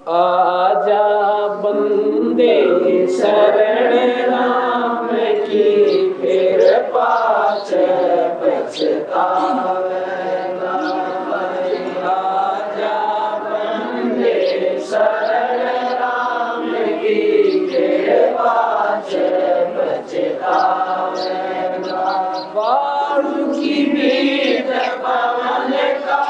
आजा बंदे शरण राम की, फिर पाछ पछतावेगा। आजा बंदे शरण राम की, फिर पाछ पछतावेगा। वायु की बीत पवन का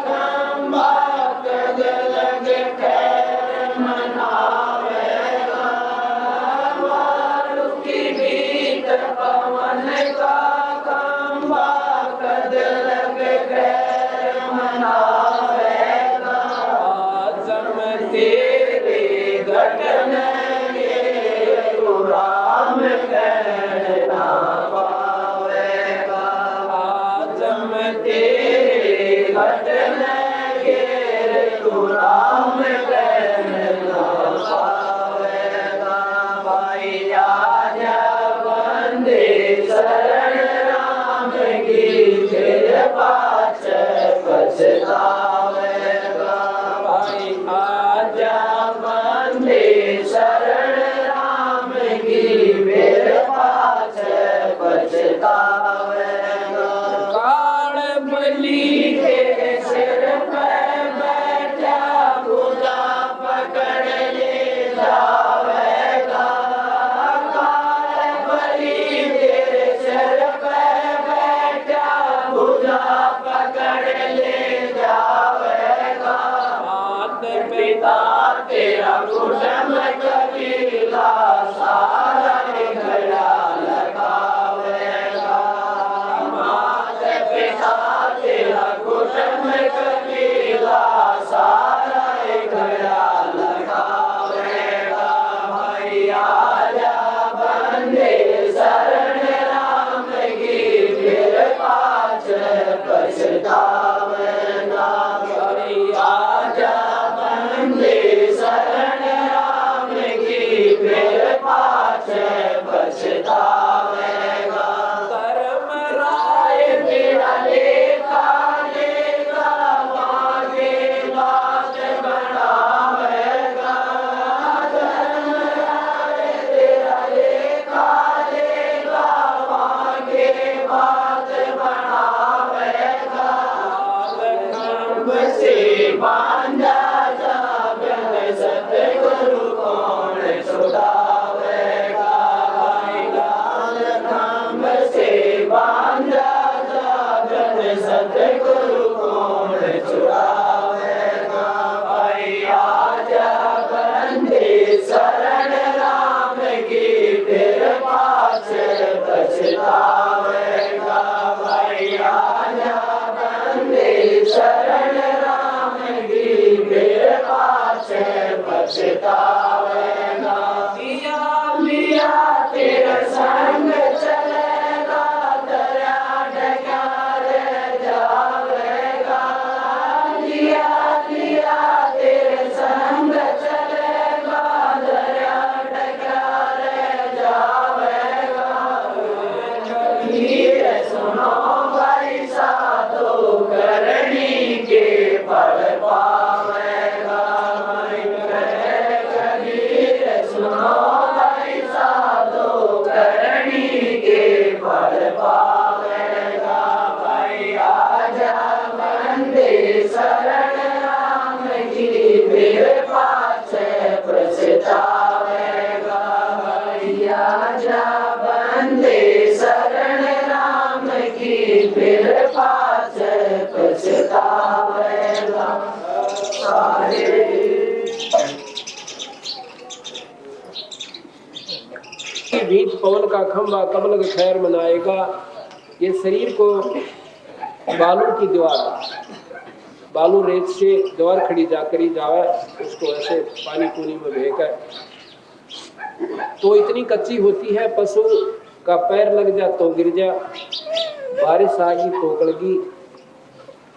खंभा, कद लग खैर मनावेगा। वायु की बीत पवन का खंभा, कद लग खैर मनावेगा। आजम तेरे घटन के, तू राम कहना पावेगा। आजम तेरे घटन के, तू राम कहना पावेगा। भाई आजा बंदे शरण राम की, फिर पाछ पछतावेगा। भाई आजा बंदे शरण राम की, फिर पाछ पछतावेगा। काल बलि के सिर पर बैठा, भुजा पकड़ ले जावेगा। काल बलि के सिर पर बैठा, भुजा पकड़ ले जावेगा। मात पिता तेरा कुटुंब कबीला, सारा घड़ा लगावेगा। मात पिता तेरा कुटुंब कबीला, सारा घड़ा लगावेगा। भाई आजा बंदे शरण राम की, फिर पाछ पछतावेगा। भाई आजा बंदे शरण राम की, फिर पाछ पछतावेगा। धर्म राय तेरा लेखा लेगा, मांगे बात बढ़ावेगा। धर्म राय तेरा लेखा लेगा, मांगे बात बढ़ावेगा। खंभ से बांधा जाबन, सतगुरु कौन छुड़ावेगा। भाई लाल खंभ से बांधा जाबन, सतगुरु कौन छुड़ावेगा। भाई आजा बंदे शरण राम की, फिर पाछ पछतावेगा। भाई आजा बंदे शरण राम की, फिर पाछ पछतावेगा। लिया लिया तेरा संग चलेगा, दरिया डकार जावेगा। लिया लिया तेरे संग चलेगा, दरिया डकार जावेगा। कबीर सुनो भाई साधो, करनी के फल पावेगा। कबीर सुनो भाई साधो, करनी के फल पावेगा। भाई आजा बंदे शरण राम की, फिर पाछ पछतावेगा। भाई आजा बंदे शरण राम की, फिर पाछ पछतावेगा। सारे बीच पवन का खंभा, कब लग खैर मनाएगा। ये शरीर को बालू की दीवार, बालू रेत से दीवार खड़ी जाकर ही जावे, उसको ऐसे पानी पूनी में बहकर, तो इतनी कच्ची होती है, पशु का पैर लग जा तो गिर जा, बारिश आ गई तो गड़गी,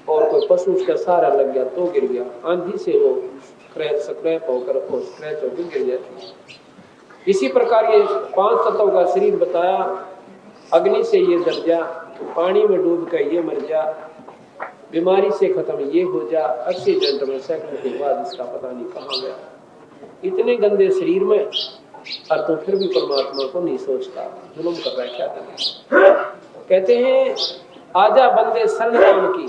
और कोई पशु उसका सहारा लग गया तो गिर गया। आंधी से वो स्क्रैच होकर गिर जाती है। इसी प्रकार ये 5 तत्वों का शरीर बताया। अग्नि से ये जल जा, पानी में डूब कर ये मर जा, बीमारी से खत्म ये हो जा, एक्सीडेंट में सेकंड के बाद इसका पता नहीं कहाँ गया। इतने गंदे शरीर में और तो फिर भी परमात्मा को नहीं सोचता, जुल्म कर रहा है, क्या करें। कहते हैं आजा बंदे शरण राम की।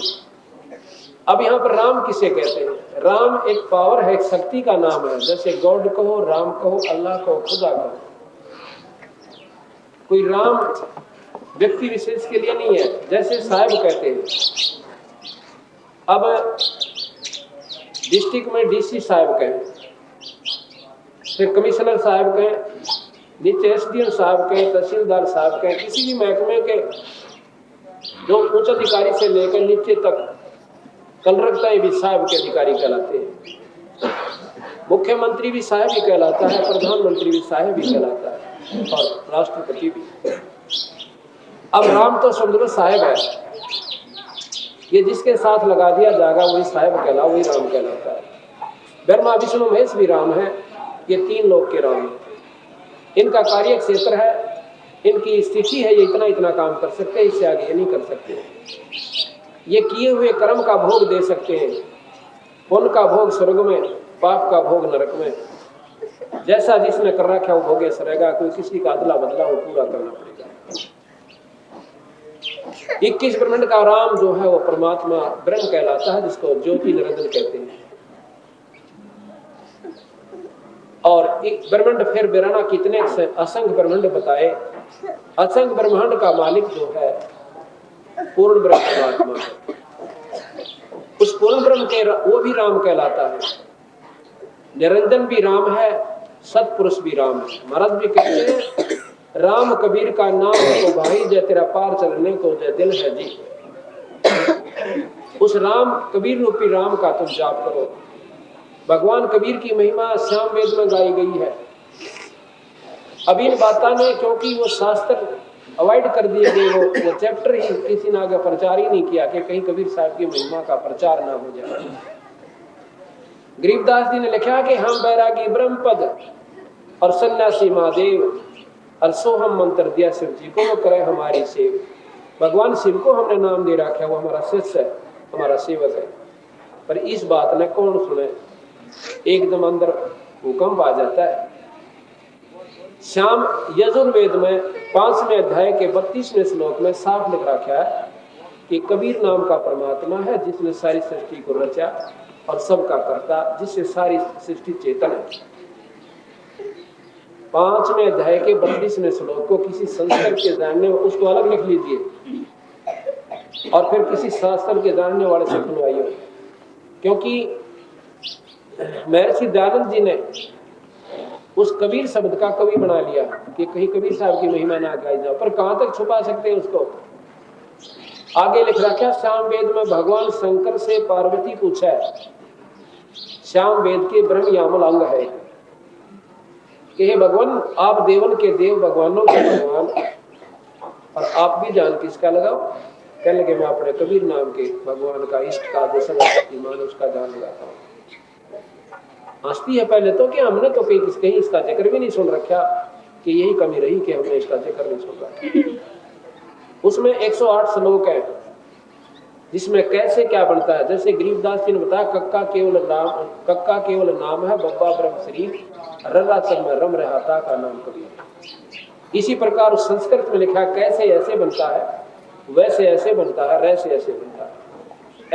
अब यहाँ पर राम किसे कहते हैं? राम एक पावर है, एक शक्ति का नाम है। जैसे गॉड कहो, राम कहो, अल्लाह कहो, खुदा कहो। कोई राम व्यक्ति विशेष के लिए नहीं है। जैसे साहब कहते हैं, अब डिस्ट्रिक्ट में डीसी साहब कहें, फिर कमिश्नर साहब कहें, नीचे एसडीएम साहब कहें, तहसीलदार साहब कहें, किसी भी महकमे के जो उच्च अधिकारी से लेकर नीचे तक कलरकताएं भी साहब के अधिकारी कहलाते हैं। मुख्यमंत्री भी साहब ही कहलाता है, प्रधानमंत्री भी साहब ही कहलाता है, और राष्ट्रपति भी। अब राम तो समझ लो साहब है, ये जिसके साथ लगा दिया जाएगा वही साहब कहला, वही राम कहलाता है। ब्रह्मा विष्णु महेश भी राम है, ये तीन लोग के राम है। इनका कार्य क्षेत्र है, इनकी स्थिति है, ये इतना इतना काम कर सकते हैं, इससे आगे ये नहीं कर सकते। ये किए हुए कर्म का भोग दे सकते हैं, पुण्य का भोग स्वर्ग में, पाप का भोग नरक में। जैसा जिसने कर रखा वो भोगे सरेगा, कोई किसी का अदला बदला वो पूरा करना पड़ेगा। 21 ब्रह्मांड का राम जो है वो परमात्मा ब्रह्म कहलाता है, जिसको ज्योति निरंजन कहते हैं। और ब्रह्मांड फिर बिराना कितने असंख्य ब्रह्मांड बताए। असंख्य ब्रह्मांड का मालिक जो है पूर्ण ब्रह्म परमात्मा है। उस पूर्ण ब्रह्म के वो भी राम कहलाता है। निरंजन भी राम है, सतपुरुष भी राम है। महाराज भी कहते हैं राम कबीर का नाम तो भाई, जय तेरा पार चलने को जय दिल है जी। उस राम कबीर रूपी राम का तुम जाप करो। भगवान कबीर की महिमा श्याम वेद में गाई गई है। अब इन बातों में क्योंकि वो शास्त्र अवॉइड कर दिए गए, वो चैप्टर ही किसी ने आगे प्रचार ही नहीं किया कि कहीं कबीर साहब की महिमा का प्रचार ना हो जाए। गरीबदास जी ने लिखा कि हम बैरागी ब्रह्म पद और सन्यासी महादेव, और सो हम मंत्र दिया शिव जी को, वो करे हमारी सेव। भगवान शिव को हमने नाम दे रखा है, वो हमारा शिष्य है, हमारा सेवक है। पर इस बात ने कौन सुने? एकदम अंदर भूकंप आ जाता है। श्याम यजुर्वेद में 5वें अध्याय के 32वें श्लोक में साफ लिख रखा है कि कबीर नाम का परमात्मा है जिसने सारी सृष्टि को रचा और सबका करता, जिससे सारी सृष्टि चेतन है। 5वें अध्याय के 32वें श्लोक को किसी संस्कृत के जानने, उसको अलग लिख लीजिए और फिर किसी शास्त्र के जानने वाले से सुनवाइए। क्योंकि महर्षि दयानंद जी ने उस कबीर शब्द का कवि बना लिया कि कहीं कबीर साहब की महिमा ना गाई जाओ, पर कहां तक छुपा सकते हैं उसको? आगे लिख रखा श्याम वेद में भगवान शंकर से पार्वती पूछा है, श्याम वेद के ब्रह्म यामल अंग है कि हे भगवान, आप देवन के देव, भगवानों के भगवान, और आप भी जान किसका लगाओ? कहने लगे मैं अपने कबीर नाम के भगवान का, इष्ट का, जो सर्वशक्तिमान उसका जान लगाता हूँ। हंसती है पहले तो कि हमने तो कहीं इसका जिक्र भी नहीं सुन रखा, कि यही कमी रही कि हमने इसका जिक्र नहीं सुन रखा। उसमें 108 श्लोक है जिसमें कैसे क्या बनता है। जैसे गरीबदास जी ने बताया कक्का केवल नाम है, बब्बा ब्रह्म शरीर, रर्रा चल में रम रहता का नाम कबीर। इसी प्रकार उस संस्कृत में लिखा कैसे ऐसे बनता है, वैसे ऐसे बनता है, वैसे ऐसे बनता है।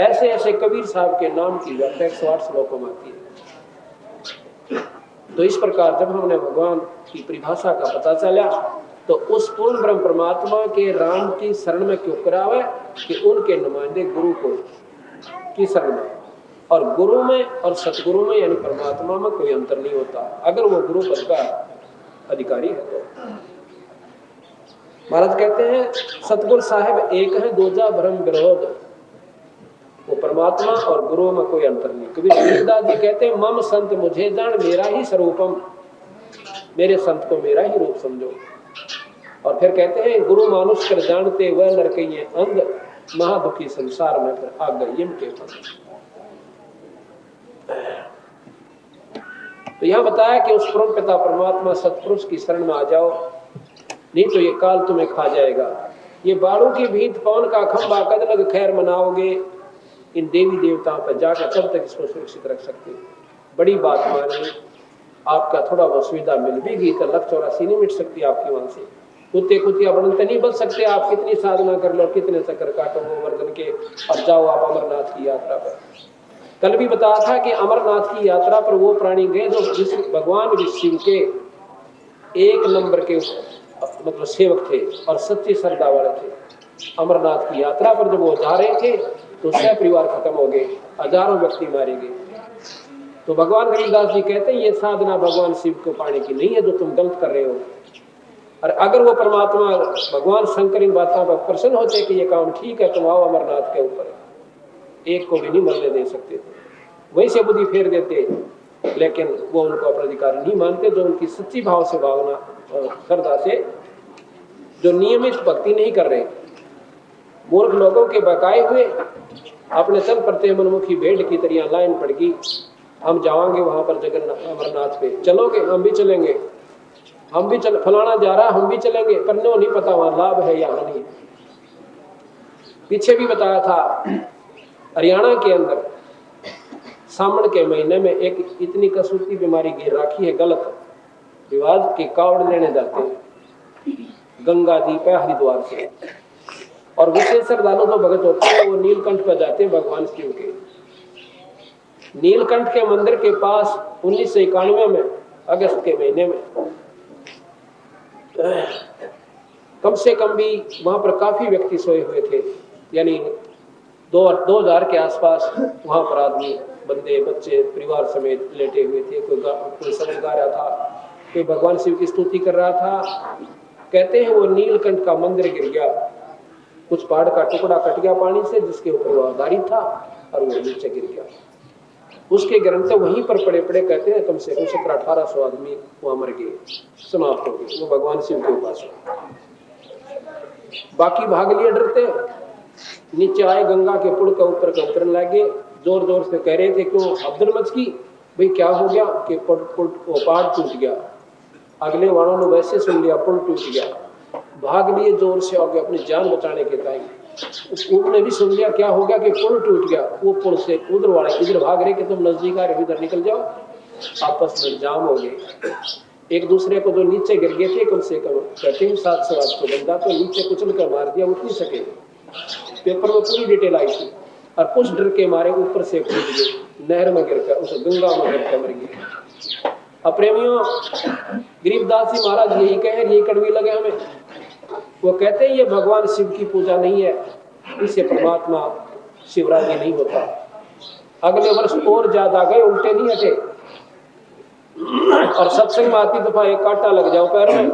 ऐसे ऐसे कबीर साहब के नाम की व्याख्या 108 श्लोकों में आती है। तो इस प्रकार जब हमने भगवान की परिभाषा का पता चला तो उस पूर्ण ब्रह्म परमात्मा के राम की शरण में क्यों करावे कि उनके नुमाइंदे गुरु को की शरण में, और गुरु में और सतगुरु में यानी परमात्मा में कोई अंतर नहीं होता अगर वो गुरु पद का अधिकारी है तो। महाराज कहते हैं सतगुरु साहेब एक है, दूजा भ्रम विरोध। वो परमात्मा और गुरु में कोई अंतर नहीं। कबीर तुलसीदास जी कहते हैं मम संत मुझे जान मेरा ही स्वरूपम, मेरे संत को मेरा ही रूप समझो। और फिर कहते हैं गुरु मानुष कर जानते वह नरकइये अंध, महादुखी संसार में फिर आ गए यम के फंद। तो यह बताया कि उस परम पिता परमात्मा सतपुरुष की शरण में आ जाओ, नहीं तो ये काल तुम्हें खा जाएगा। ये बाड़ों की भीत पवन का खंबा कद लग खैर मनाओगे, इन देवी देवताओं पर जाकर तब तक इसको सुरक्षित रख सकते हैं। बड़ी बात मानिए, आपका थोड़ा बहुत सुविधा मिल भी गई तो 1,84 नहीं मिट सकती आपकी वहां से। कुत्ते कुतिया बड़न तो नहीं बच सकते, आप कितनी साधना कर लो, कितने चक्कर काटो गोवर्धन के, अब जाओ आप अमरनाथ की यात्रा पर। कल भी बताया था कि अमरनाथ की यात्रा पर वो प्राणी गए जो भगवान शिव के 1 नंबर के मतलब सेवक थे और सच्ची श्रद्धा वाले थे। अमरनाथ की यात्रा पर जब वो जा रहे थे तो सह परिवार खत्म हो गए, हजारों व्यक्ति मारे गए। तो भगवान गरीबदास जी कहते हैं ये साधना भगवान शिव को पाने की नहीं है जो तुम गलत कर रहे हो। और अगर वो परमात्मा भगवान शंकर इन बातों पर प्रसन्न होते कि ये काम ठीक है, तुम आओ अमरनाथ के ऊपर, एक को भी नहीं मरने दे सकते थे, वहीं से बुद्धि फेर देते। लेकिन वो उनको अपना अधिकार नहीं मानते, जो उनकी सच्ची भाव से भावना और श्रद्धा से जो नियमित भक्ति नहीं कर रहे। मूर्ख लोगों के बकाए हुए अपने चल पड़ते मनमुखी भेड़ की तरह लाइन पड़ गई, हम जाएंगे वहां पर जगन्नाथ अमरनाथ पे, चलोगे? हम भी चलेंगे, हम भी चल, फलाना जा रहा हम भी चलेंगे, पर नो नहीं पता वहां लाभ है या हानि। पीछे भी बताया था हरियाणा के अंदर सावन के महीने में एक इतनी कसूती बीमारी गिर रखी है, गलत रिवाज के कावड़ लेने जाते हैं गंगा जी पे हरिद्वार से, और विशेष श्रद्धालु जो भगत होते हैं वो नीलकंठ पर जाते हैं भगवान शिव के। नीलकंठ के मंदिर के पास 1991 में अगस्त के महीने में कम से कम भी वहां पर काफी व्यक्ति सोए हुए थे, यानी 2000 के आसपास वहां पर आदमी, बंदे, बच्चे परिवार समेत लेटे हुए थे। कोई समझ गा रहा था, कोई भगवान शिव की स्तुति कर रहा था। कहते हैं वो नीलकंठ का मंदिर गिर गया, कुछ पहाड़ का टुकड़ा कट गया पानी से जिसके ऊपर वो आधारित था और वो नीचे गिर गया। उसके ग्रंथ वहीं पर पड़े पड़े कहते हैं कम से कम 1700-1800 आदमी वहां मर गए, समाप्त हो गए। वो भगवान शिव के उपास, बाकी भाग लिए डरते, नीचे आए गंगा के पुल का ऊपर का उतरने लगे, जोर जोर से कह रहे थे क्यों अब्दुल मच की, भाई क्या हो गया कि पहाड़ टूट गया। अगले वालों ने वैसे सुन लिया पुल टूट गया, भाग लिए जोर से और अपनी जान बचाने के टाइम। उसने भी सुन लिया क्या हो गया कि पुल टूट गया, वो पुल से उधर वाले इधर भाग रहे कि तुम नजदीक आ रहे इधर निकल जाओ, आपस में जाम हो गए। एक दूसरे को जो नीचे गिर गए थे कम से कम 700-800 बंदा तो नीचे कुचल कर मार दिया, उठ नहीं सके। पेपर में पूरी डिटेल आई थी, और कुछ डर के मारे ऊपर से कूद गए, नहर में गिरकर उस गंगा में गिरकर मर गए। अब प्रेमियों, गरीबदास जी महाराज यही कहे, यही कड़वी लगे हमें। वो कहते हैं ये भगवान शिव की पूजा नहीं है, इससे परमात्मा शिवराजी नहीं होता। अगले वर्ष और ज्यादा गए, उल्टे नहीं हटे, और सत्संग में आती दफा एक कांटा लग जाओ पैर में,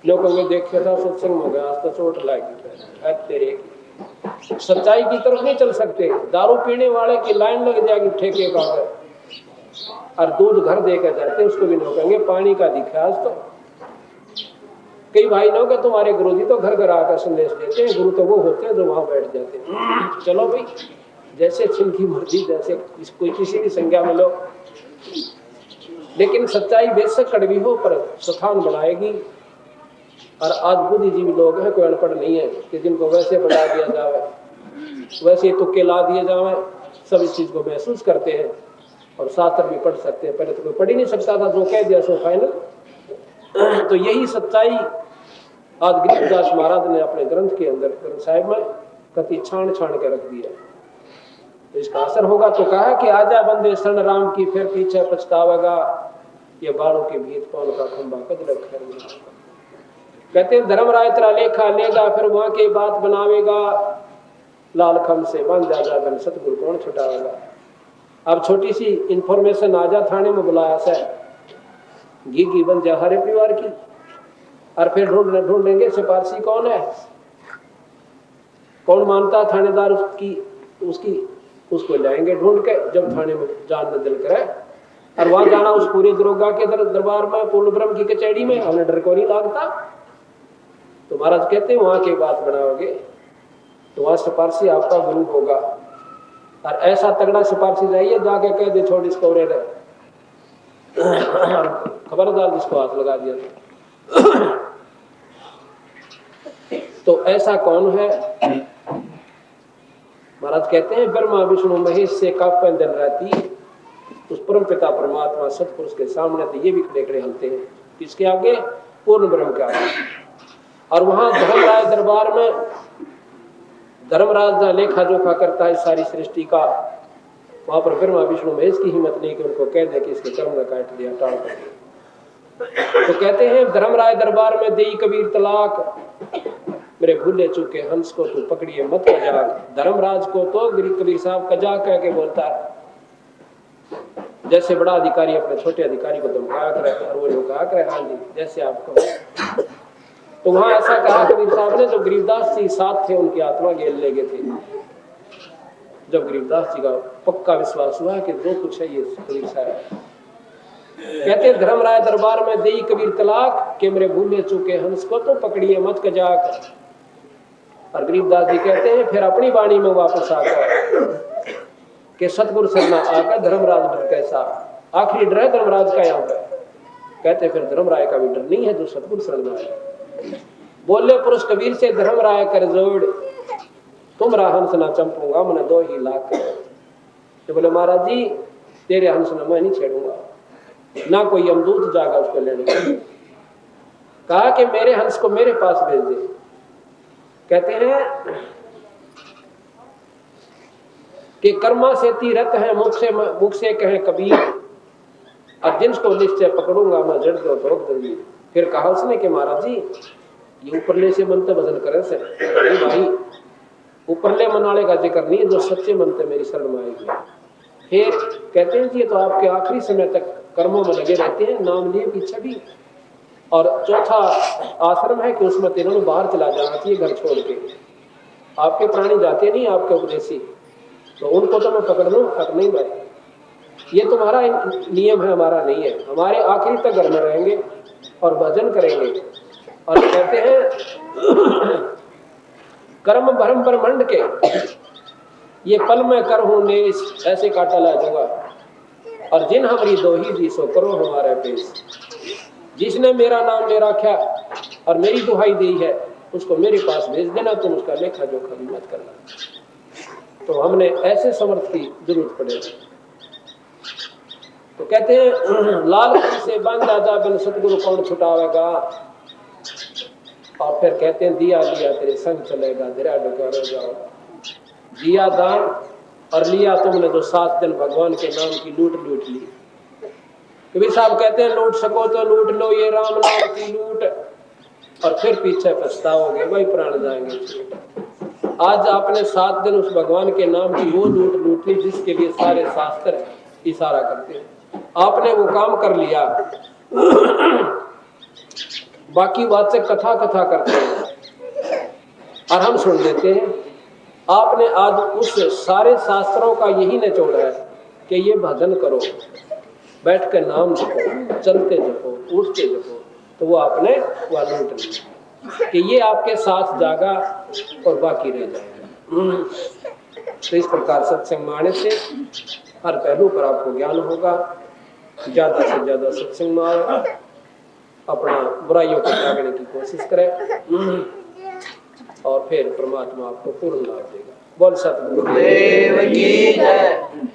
लोगों ने देखा था सत्संग में गया, आज तो चोट लगी तेरे। सच्चाई की तरफ नहीं चल सकते, दारू पीने वाले की लाइन लग जाएगी ठेके का, और दूध घर देकर जाते उसको भी नौकेंगे पानी का दिखा। आज तो कई भाई लोग तुम्हारे गुरुजी तो घर घर आकर संदेश देते हैं, गुरु तो वो होते हैं जो वहां बैठ जाते हैं। चलो भाई, जैसे जिनकी मर्जी, जैसे कोई किसी भी संज्ञा में लो, लेकिन सच्चाई बेशक कड़वी हो पर स्थान बनाएगी। और आज बुद्धिजीवी लोग हैं, कोई अनपढ़ नहीं है कि जिनको वैसे बता दिया जाए, वैसे तुक्के ला दिए जाए, सब इस चीज को महसूस करते हैं और शास्त्र भी पढ़ सकते हैं। पहले तो कोई पढ़ ही नहीं सकता था, जो कह दिया सो फाइनल। तो यही सच्चाई आज गरीबदास महाराज ने अपने ग्रंथ के अंदर, ग्रंथ साहिब में कति छान छान के रख दिया। तो इसका असर होगा तो कहा कि आजा बंदे शरण राम की, फिर पीछे पछतावेगा, ये बालों के भीत पौन का खंबा कद रखा। कहते हैं धर्मराय तेरा लेखा लेगा, फिर वहां के बात बनावेगा, लाल खम से बन जा बन सतगुरु कौन छुटावेगा। अब छोटी सी इंफॉर्मेशन आजा थाने में बुलाया से घी बन जा हरे परिवार की, और फिर ढूंढेंगे सिपारसी कौन है, कौन मानता थानेदार उसकी उसको लाएंगे ढूंढ के, जब थाने में जान में दिल करे। और वहां जाना उस पूरे दरोगा के दरबार में, पूर्ण ब्रह्म की कचहरी में, हमें डर को नहीं लगता। तो महाराज कहते हैं वहां की बात बनाओगे तो वहां सिपारसी आपका गुरु होगा, और ऐसा तगड़ा सिपारसी जाइए जाके कह दे छोड़ इसको रे, खबरदार जिसको हाथ लगा दिया। तो ऐसा कौन है? महाराज महाराज कहते हैं ब्रह्मा विष्णु महेश से काफन दिन रहती उस परम पिता परमात्मा सतपुरुष के सामने तो ये भी खड़े खड़े हलते हैं, किसके आगे? पूर्ण ब्रह्म के आगे। और वहां धर्मराज दरबार में धर्मराज लेखा जोखा करता है सारी सृष्टि का, वहां पर ब्रह्मा विष्णु महेश की हिम्मत नहीं कि उनको कह दे कि इसके कर्म में काट दिया, टाल कर दिया। तो कहते हैं धर्मराज दरबार में देई कबीर तलाक, मेरे भूले चूके हंस को तू पकड़िए मत कजाक। धर्मराज को तो कबीर साहब कजाक कह के बोलता है, जैसे बड़ा अधिकारी अपने छोटे अधिकारी को धमकाया करे और वो कहा करे हाँ जी जैसे आपको। तो वहां ऐसा कहा कबीर साहब ने, जो गरीबदास जी साथ थे उनकी आत्मा गेल ले गए थे। जब गरीबदास जी का पक्का विश्वास हुआ कि जो कुछ है ये कबीर साहब, कहते धर्मराय दरबार में देई कबीर तलाक के मेरे भूले चूके हंस को तो पकड़िए मत कजाक। और गरीबदास जी कहते हैं फिर अपनी वाणी में वापस आकर कि सतगुरु सरना आकर धर्मराज डर कैसा, आखिरी डर है धर्मराज का यहाँ पर। कहते फिर धर्मराय का भी डर नहीं है जो सतगुरु सरना है। बोले पुरुष कबीर से धर्मराय कर जोड़, तुमरा हंस ना चंपूंगा मैंने 2 ही लाख। तो बोले महाराज जी तेरे हंस ना मैं नहीं छेड़ूंगा, ना कोई यमदूत जागा उसको लेने। कहा कि मेरे हंस को मेरे पास भेज दे। कहते हैं कि कर्मा से तीरथ है मुख से कहे कबीर, और जिनको निश्चय पकड़ूंगा मैं जड़ दो तो जल्दी। फिर कहा उसने कि महाराज जी ये ऊपरले से मनते भजन करे से भाई, ऊपरले मनाले का जिक्र नहीं, जो सच्चे मनते मेरी शरण में आएगी। फिर कहते हैं कि तो आपके आखिरी समय तक कर्मों में लगे रहते हैं, नाम लिए पीछे भी। और चौथा आश्रम है कि उसमें तीनों बाहर चला जाना चाहिए घर छोड़ के। आपके प्राणी जाते नहीं, आपके उपदेशी, तो उनको तो मैं पकड़ लूं तक नहीं भाई, ये तुम्हारा नियम है, हमारा नहीं है। हमारे आखिरी तक घर में रहेंगे और भजन करेंगे। और कहते हैं कर्म भरम ब्रह्मंड के ये पल में कर हूं ने ऐसे काटा ला दूंगा। और जिन हमारी दोही जी सो करो हमारे पेश, जिसने मेरा नाम ले रखा और मेरी दुहाई दी है उसको मेरे पास भेज देना, तुम उसका लेखा जोखा भी मत करना। तो हमने ऐसे समर्थ की जरूरत पड़ेगी। तो कहते हैं लाल से बांधा जा बिन सतगुरु कौन छुटावेगा। और फिर कहते हैं दिया लिया तेरे संग चलेगा, धीरा डुकार हो जाओ। दिया दान और लिया तुमने जो 7 दिन भगवान के नाम की लूट ली। कबीर साहब कहते हैं लूट सको तो लूट लो ये राम नाम की लूट, और फिर पीछे पछताओगे वही प्राण जाएंगे। आज आपने 7 दिन उस भगवान के नाम की वो लूट ली जिसके लिए सारे शास्त्र इशारा करते हैं। आपने वो काम कर लिया, बाकी वाचक कथा करते हैं और हम सुन लेते हैं। आपने आज उस सारे शास्त्रों का यही निचोड़ है कि ये भजन करो, बैठ कर नाम जपो, चलते जपो, उठते जपो, तो वो आपने वह लूट लिया कि ये आपके साथ जागा और बाकी रह जाएगा। तो इस प्रकार सत्संग माने से हर पहलू पर आपको ज्ञान होगा। ज्यादा से ज्यादा सत्संग में आए, अपना बुराइयों को त्यागने की कोशिश करें और फिर परमात्मा आपको पूर्ण लाभ देगा। बोल सतगुरु देव की जय।